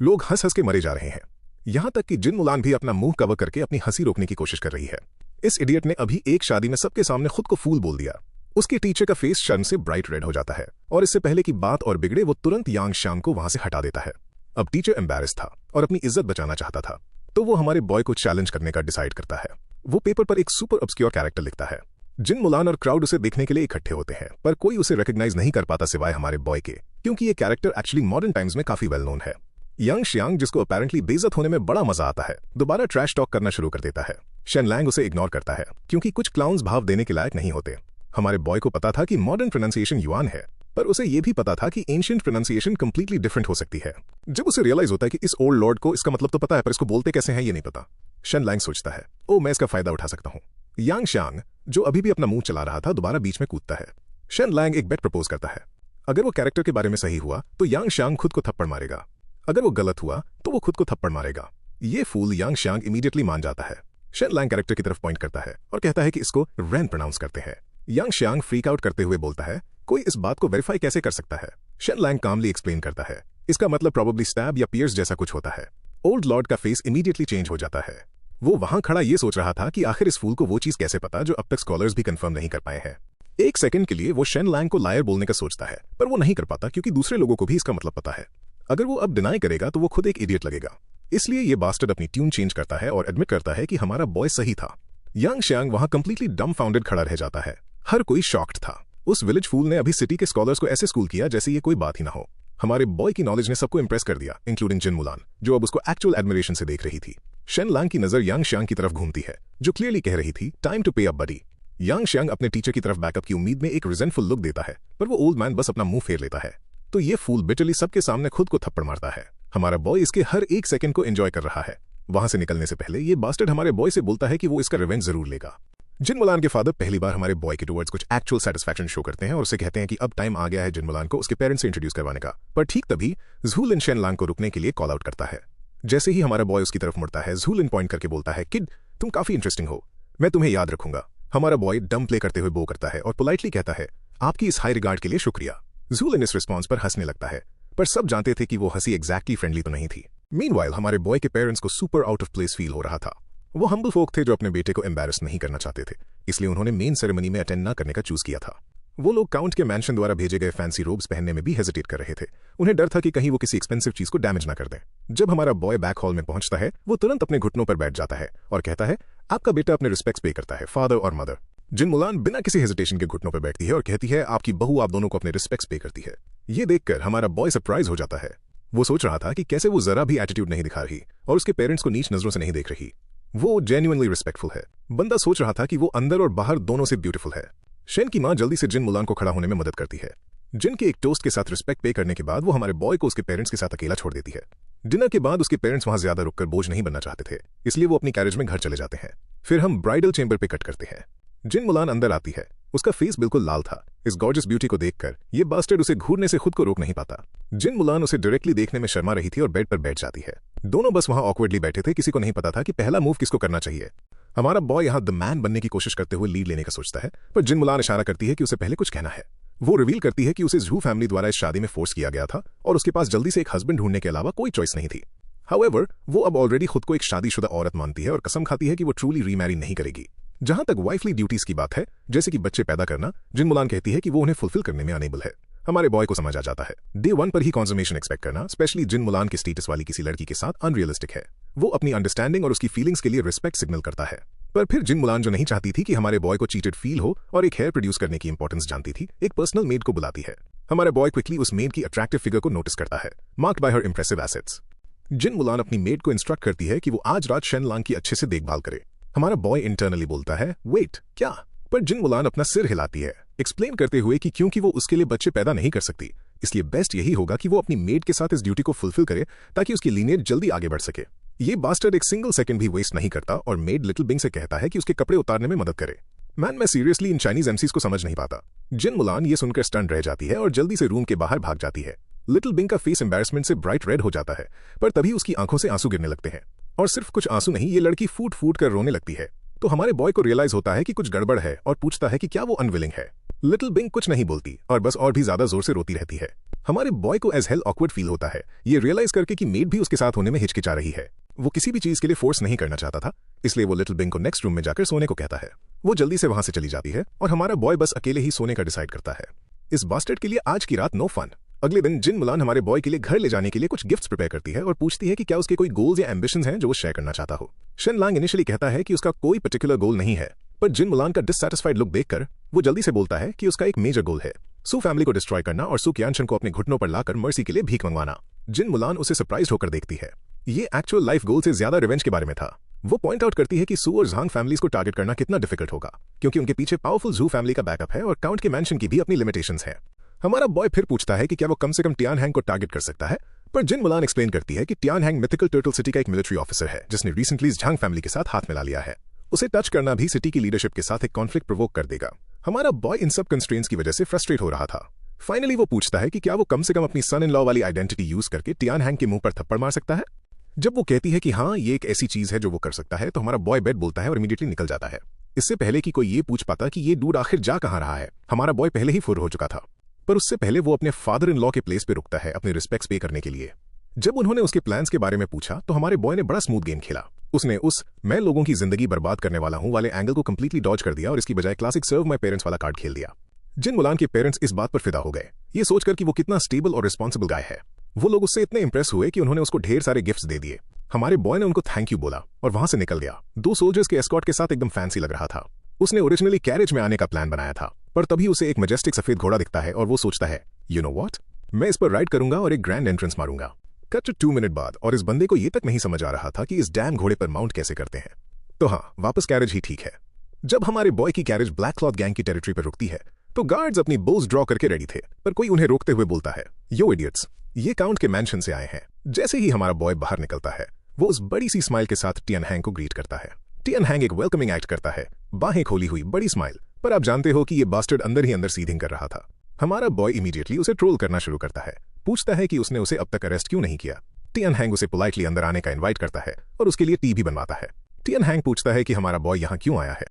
लोग हंस हंस के मरे जा रहे हैं, यहां तक कि जिन मुलान भी अपना मुंह कवर करके अपनी हंसी रोकने की कोशिश कर रही है। इस इडियट ने अभी एक शादी में सबके सामने खुद को फूल बोल दिया। उसके टीचर का फेस शर्म से ब्राइट रेड हो जाता है और इससे पहले कि बात और बिगड़े वो तुरंत यांग शांग को वहां से हटा देता है। अब टीचर एम्बैरेस था और अपनी इज्जत बचाना चाहता था, तो वो हमारे बॉय को चैलेंज करने का डिसाइड करता है। वो पेपर पर एक सुपर ऑब्सक्योर कैरेक्टर लिखता है। जिन मुलान और क्राउड उसे देखने के लिए इकट्ठे होते हैं, पर कोई उसे रिकॉग्नाइज नहीं कर पाता सिवाय हमारे बॉय के, क्योंकि ये कैरेक्टर एक्चुअली मॉडर्न टाइम्स में काफी वेल नोन है। यांग शियांग, जिसको अपेरेंटली बेइज्जत होने में बड़ा मजा आता है, दोबारा ट्रैश टॉक करना शुरू कर देता है। शेन लैंग उसे इग्नोर करता है क्योंकि कुछ क्लाउन्स भाव देने के लायक नहीं होते। हमारे बॉय को पता था कि मॉडर्न प्रोनाउंसिएशन युआन है, पर उसे यह भी पता था कि एंशिएंट प्रोनाउंसिएशन कंप्लीटली डिफरेंट हो सकती है। जब उसे रियलाइज होता है कि इस ओल्ड लॉर्ड को इसका मतलब तो पता है, पर इसको बोलते कैसे हैं ये नहीं पता, शेन लैंग सोचता है, ओ मैं इसका फायदा उठा सकता हूं। यांग शियांग, जो अभी भी अपना मुंह चला रहा था, दोबारा बीच में कूदता है। शेन लैंग एक बेट प्रपोज करता है। अगर वो कैरेक्टर के बारे में सही हुआ तो यांग शियांग खुद को थप्पड़ मारेगा, अगर वो गलत हुआ तो वो खुद को थप्पड़ मारेगा। ये फूल यांग शियांग इमीडिएटली मान जाता है। शेन लैंग कैरेक्टर की तरफ पॉइंट करता है और कहता है कि इसको रेन प्रोनाउंस करते हैं। यांग शियांग फ्रीक आउट करते हुए बोलता है, कोई इस बात को वेरीफाई कैसे कर सकता है? शेन लैंग कामली एक्सप्लेन करता है, इसका मतलब प्रोबेबली स्टैब या पियर्स जैसा कुछ होता है। ओल्ड लॉर्ड का फेस इमीडिएटली चेंज हो जाता है। वो वहां खड़ा ये सोच रहा था कि आखिर इस फूल को वो चीज कैसे पता जो अब तक स्कॉलर्स भी कंफर्म नहीं कर पाए हैं। एक सेकंड के लिए वो शेन लैंग को लायर बोलने का सोचता है, पर वो नहीं कर पाता क्योंकि दूसरे लोगों को भी इसका मतलब पता है। अगर वो अब डिनाई करेगा तो वो खुद एक इडियट लगेगा। इसलिए ये बास्टर्ड अपनी ट्यून चेंज करता है और एडमिट करता है कि हमारा बॉय सही था। यांग शियांग वहां कंप्लीटली डम्बफाउंडेड खड़ा रह जाता है। हर कोई शॉक्ड था। उस विलेज फूल ने अभी सिटी के स्कॉलर्स को ऐसे स्कूल किया जैसे ये कोई बात ही ना हो। हमारे बॉय की नॉलेज ने सबको इंप्रेस कर दिया, इंक्लूडिंग जिन मुलान, जो अब उसको एक्चुअल एडमिरेशन से देख रही थी। शेन लैंग की नजर यांग शियांग की तरफ घूमती है, जो क्लियरली कह रही थी टाइम टू पे अप बडी। यांग शियांग अपने टीचर की तरफ बैकअप की उम्मीद में एक रिजेंटफुल लुक देता है, पर वो ओल्ड मैन बस अपना मुंह फेर लेता है। तो ये फूल बिटरली सबके सामने खुद को थप्पड़ मारता है। हमारा बॉय इसके हर एक सेकंड को एंजॉय कर रहा है। वहां से निकलने से पहले ये बास्टर्ड हमारे बॉय से बोलता है कि वो इसका रिवेंज जरूर लेगा। जिन मुलान के फादर पहली बार हमारे बॉय के टुवर्ड्स कुछ एक्चुअल सेटिस्फैक्शन शो करते हैं और उसे कहते हैं कि अब टाइम आ गया है जिन मुलान को उसके पेरेंट्स से इंट्रोड्यूस करवाने का। पर ठीक तभी झू लिन शेन लैंग को रुकने के लिए कॉल आउट करता है। जैसे ही हमारा बॉय उसकी तरफ मुड़ता है, झू लिन पॉइंट करके बोलता है, किड तुम काफी इंटरेस्टिंग हो, मैं तुम्हें याद रखूंगा। हमारा बॉय डम प्ले करते हुए बो करता है और पोलाइटली कहता है, आपकी इस हाई रिगार्ड के लिए शुक्रिया। झू लिन इस रिस्पॉन्स पर हंसने लगता है, पर सब जानते थे कि वो हंसी एग्जैक्टली फ्रेंडली तो नहीं थी। मीनवाइल हमारे बॉय के पेरेंट्स को super out of place feel हो रहा था। वो हम्बल फोक थे जो अपने बेटे को एम्बैरस नहीं करना चाहते थे, इसलिए उन्होंने मेन सेरेमनी में अटेंड न करने का चूज किया था। वो लोग काउंट के मैंशन द्वारा भेजे गए फैंसी रोब्स पहनने में भी हेजिटेट कर रहे थे। उन्हें डर था कि कहीं वो किसी एक्सपेंसिव चीज को डैमेज ना कर दें। जब हमारा बॉय बैक हॉल में पहुंचता है, वो तुरंत अपने घुटनों पर बैठ जाता है और कहता है, आपका बेटा अपने रिस्पेक्ट्स पे करता है फादर और मदर। जिन मुलान बिना किसी हेजिटेशन के घुटनों पर बैठती है और कहती है, आपकी बहू आप दोनों को अपने रिस्पेक्ट्स पे करती है। ये देखकर हमारा बॉय सरप्राइज हो जाता है। वो सोच रहा था कि कैसे वो जरा भी एटीट्यूड नहीं दिखा रही और उसके पेरेंट्स को नीच नजरों से नहीं देख रही। वो जेन्युइनली रिस्पेक्टफुल है। बंदा सोच रहा था कि वो अंदर और बाहर दोनों से ब्यूटीफुल है। शेन की मां जल्दी से जिन मुलान को खड़ा होने में मदद करती है। जिन के एक टोस्ट के साथ रिस्पेक्ट पे करने के बाद वो हमारे बॉय को उसके पेरेंट्स के साथ अकेला छोड़ देती है। डिनर के बाद उसके पेरेंट्स वहां ज्यादा रुककर बोझ नहीं बनना चाहते थे, इसलिए वो अपनी कैरेज में घर चले जाते हैं। फिर हम ब्राइडल चेंबर पे कट करते हैं। जिन मुलान अंदर आती है। उसका फेस बिल्कुल लाल था। इस गॉर्जियस ब्यूटी को देखकर ये बास्टर्ड उसे घूरने से खुद को रोक नहीं पाता। जिन मुलान उसे डायरेक्टली देखने में शर्मा रही थी और बेड पर बैठ जाती है। दोनों बस वहां ऑकवर्डली बैठे थे, किसी को नहीं पता था कि पहला मूव किसको करना चाहिए। हमारा बॉय यहाँ द मैन बनने की कोशिश करते हुए लीड लेने का सोचता है, पर जिन मुलान इशारा करती है कि उसे पहले कुछ कहना है। वो रिवील करती है कि उसे झू फैमिली द्वारा इस शादी में फोर्स किया गया था और उसके पास जल्दी से एक हस्बैंड ढूंढने के अलावा कोई चॉइस नहीं थी। हाउएवर, वो अब ऑलरेडी खुद को एक शादीशुदा औरत मानती है और कसम खाती है कि वो ट्रूली रीमैरी नहीं करेगी। जहां तक वाइफली ड्यूटीज की बात है, जैसे कि बच्चे पैदा करना, जिन मुलान कहती है कि वो उन्हें फुलफिल करने में अनेबल है। हमारे बॉय को समझ आ जाता है। डे 1 पर ही कॉन्समेशन एक्सपेक्ट करना, स्पेशली जिन मुलान के स्टेटस वाली किसी लड़की के साथ अनरियलिस्टिक है। वो अपनी अंडरस्टैंडिंग और उसकी फीलिंग्स के लिए रिस्पेक्ट सिग्नल करता है। पर फिर जिन मुलान, जो नहीं चाहती थी कि हमारे बॉय को चीटेड फील हो और एक हेयर प्रोड्यूस करने की इंपॉर्टेंस जानती थी, एक पर्सनल मेड को बुलाती है। हमारा बॉय क्विकली उस मेड की अट्रैक्टिव फिगर को नोटिस करता है, marked by her impressive assets. Jin Mulan अपनी मेड को इंस्ट्रक्ट करती है कि वो आज रात शेन लैंग की अच्छे से देखभाल करे। हमारा बॉय इंटरनली बोलता है, वेट क्या? पर जिन मुलान अपना सिर हिलाती है, एक्सप्लेन करते हुए कि क्योंकि वो उसके लिए बच्चे पैदा नहीं कर सकती, इसलिए बेस्ट यही होगा कि वो अपनी मेड के साथ इस ड्यूटी को फुलफिल करे ताकि उसकी लीनियज जल्दी आगे बढ़ सके। ये बास्टर्ड एक सिंगल सेकंड भी वेस्ट नहीं करता और मेड लिटिल बिंग से कहता है कि उसके कपड़े उतारने में मदद करे। मैं सीरियसली इन चाइनीज एमसीज को समझ नहीं पाता। जिन मुलान ये सुनकर स्टन रह जाती है और जल्दी से रूम के बाहर भाग जाती है। लिटिल बिंग का फेस एम्बैरेसमेंट से ब्राइट रेड हो जाता है, पर तभी उसकी आंखों से आंसू गिरने लगते हैं। और सिर्फ कुछ आंसू नहीं, ये लड़की फूट फूट कर रोने लगती है। तो हमारे बॉय को रियलाइज होता है कि कुछ गड़बड़ है और पूछता है कि क्या वो अनविलिंग है। लिटिल बिंग कुछ नहीं बोलती और बस और भी ज्यादा जोर से रोती रहती है। हमारे बॉय को एज हेल ऑकवर्ड फील होता है, ये रियलाइज करके कि मेड भी उसके साथ होने में हिचकिचा रही है। वो किसी भी चीज के लिए फोर्स नहीं करना चाहता था, इसलिए वो लिटिल बिंग को नेक्स्ट रूम में जाकर सोने को कहता है। वो जल्दी से वहां से चली जाती है और हमारा बॉय बस अकेले ही सोने का डिसाइड करता है। इस बास्टर्ड के लिए आज की रात नो फन। अगले दिन जिन मुलान हमारे बॉय के लिए घर ले जाने के लिए कुछ गिफ्ट्स प्रिपेयर करती है और पूछती है कि क्या उसके कोई गोल्स या एम्बिशंस हैं जो वो शेयर करना चाहता हो। शेन लैंग इनिशियली कहता है कि उसका कोई पर्टिकुलर गोल नहीं है, पर जिन मुलान का डिससैटिस्फाइड लुक देखकर वो जल्दी से बोलता है कि उसका एक मेजर गोल है, सू फैमिली को डिस्ट्रॉय करना और सू क्यानशन को अपने घुटनों पर लाकर मर्सी के लिए भीख मंगवाना। जिन मुलान उसे सरप्राइज होकर देखती है। ये एक्चुअल लाइफ गोल से ज्यादा रिवेंज के बारे में था। वो पॉइंट आउट करती है कि सू और झांग फैमिलीज को टारगेट करना कितना डिफिकल्ट होगा, क्योंकि उनके पीछे पावरफुल झू फैमिली का बैकअप है और काउंट के मैंशन की भी अपनी लिमिटेशंस है। हमारा बॉय फिर पूछता है कि क्या वो कम से कम टियान हैंग को टारगेट कर सकता है, पर जिन मुलान एक्सप्लेन करती है कि Tian hang mythical turtle city का एक मिलिट्री ऑफिसर है जिसने रिसेंटली झांग फैमिली के साथ हाथ मिला लिया है। उसे टच करना भी सिटी की लीडरशिप के साथ एक कॉन्फ्लिक्ट प्रोवोक कर देगा। हमारा बॉय इन सब कंस्ट्रेंट्स की वजह से फ्रस्ट्रेट हो रहा था। फाइनली वो पूछता है कि क्या वो कम से कम अपनी सन इन लॉ वाली आइडेंटिटी यूज करके टियान हैंग के मुंह पर थप्पड़ मार सकता है। जब वो कहती है कि हाँ ये एक ऐसी चीज है जो वो कर सकता है, तो हमारा बॉय बेड बोलता है और इमीडिएटली निकल जाता है। इससे पहले कि कोई ये पूछ पाता कि ये डूड आखिर जा कहां रहा है, हमारा बॉय पहले ही फुर हो चुका था। पर उससे पहले वो अपने फादर इन लॉ के प्लेस पे रुकता है अपने रिस्पेक्ट्स पे करने के लिए। जब उन्होंने उसके प्लान्स के बारे में पूछा तो हमारे बॉय ने बड़ा स्मूथ गेम खेला। उसने उस मैं लोगों की जिंदगी बर्बाद करने वाला हूं वाले एंगल को कंप्लीटली डॉज कर दिया और इसकी बजाय क्लासिक सर्व माय पेरेंट्स वाला कार्ड खेल दिया। जिन मुलान के पेरेंट्स इस बात पर फिदा हो गए, ये सोचकर कि वो कितना स्टेबल और रिस्पॉन्सिबल गाय है। वो लोग उससे इतने इंप्रेस हुए कि उन्होंने उसको ढेर सारे गिफ्ट्स दे दिए। हमारे बॉय ने उनको थैंक यू बोला और वहां से निकल गया। 2 सोल्जर्स के एस्कॉर्ट के साथ एकदम फैंसी लग रहा था। उसने ओरिजिनली कैरेज में आने का प्लान बनाया था, पर तभी उसे एक मैजेस्टिक सफेद घोड़ा दिखता है और वो सोचता है, यू नो व्हाट, मैं इस पर राइड करूंगा और एक ग्रैंड एंट्रेंस मारूंगा। कट 2 मिनट बाद और इस बंदे को ये तक नहीं समझ आ रहा था कि इस डैम घोड़े पर माउंट कैसे करते हैं। तो हाँ, वापस कैरेज ही ठीक है। जब हमारे बॉय की कैरेज ब्लैक क्लॉथ गैंग की टेरिटरी पर रुकती है तो गार्ड्स अपनी बोस ड्रॉ करके रेडी थे, पर कोई उन्हें रोकते हुए बोलता है, यो इडियट्स, ये काउंट के मैंशन से आए हैं। जैसे ही हमारा बॉय बाहर निकलता है, वो उस बड़ी सी स्माइल के साथ टियन हैंग को ग्रीट करता है। टियन हैंग एक वेलकमिंग एक्ट करता है, बाहें खोली हुई बड़ी स्माइल, पर आप जानते हो कि ये बास्टर्ड अंदर ही अंदर सीथिंग कर रहा था। हमारा बॉय इमीडिएटली उसे ट्रोल करना शुरू करता है, पूछता है कि उसने उसे अब तक अरेस्ट क्यों नहीं किया। टियन हैंग उसे पोलाइटली अंदर आने का इनवाइट करता है और उसके लिए टी भी बनवाता है। टियन हैंग पूछता है कि हमारा बॉय यहाँ क्यों आया है।